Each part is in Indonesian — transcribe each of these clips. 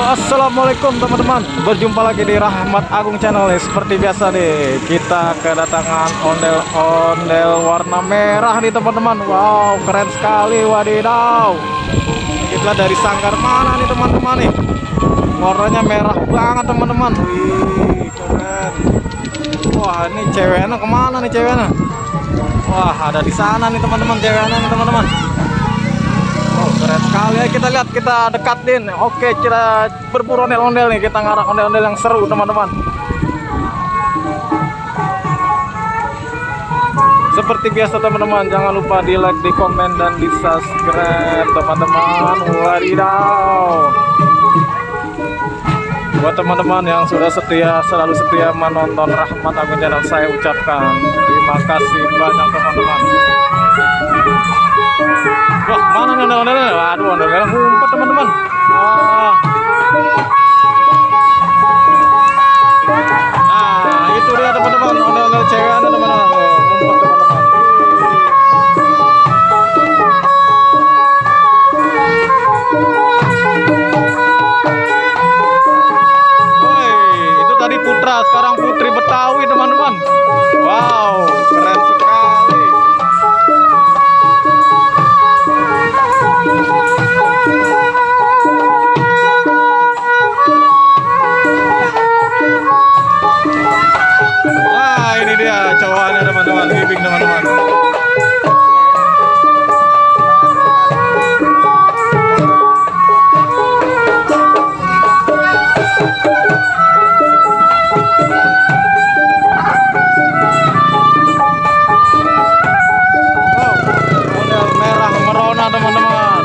Assalamualaikum teman-teman, berjumpa lagi di Rahmat Agung Channel. Seperti biasa nih, kita kedatangan ondel-ondel warna merah nih teman-teman. Wow, keren sekali, wadidaw. Kita dari sanggar mana nih teman-teman nih? Warnanya merah banget teman-teman. Wih, keren. Wah, ini ceweknya kemana nih ceweknya? Wah, ada di sana nih teman-teman, ceweknya nih teman-teman. Keren sekali ya, kita lihat, kita dekatin. Oke, kita berburu ondel-ondel nih, kita ngarang ondel-ondel yang seru teman-teman. Seperti biasa teman-teman, jangan lupa di like, di komen, dan di subscribe teman-teman. Wadidaw. Buat teman-teman yang sudah setia, selalu setia menonton Rahmat Agung Channel, saya ucapkan terima kasih banyak teman-teman. Wah, mana nih ondel-ondel? Waduh, ondel-ondel ngumpet teman-teman. Wah. Nah, itu dia teman-teman, ondel-ondel cewek ada teman-teman. Ngumpet teman-teman. Woi, itu tadi putra, sekarang putri Betawi teman-teman. Wow, keren sekali. Ini dia cowoknya teman-teman, living teman-teman. Wow, model merah merona teman-teman.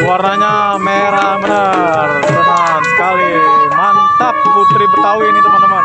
Warnanya merah benar, keren sekali, mantap, putri Betawi ini teman-teman.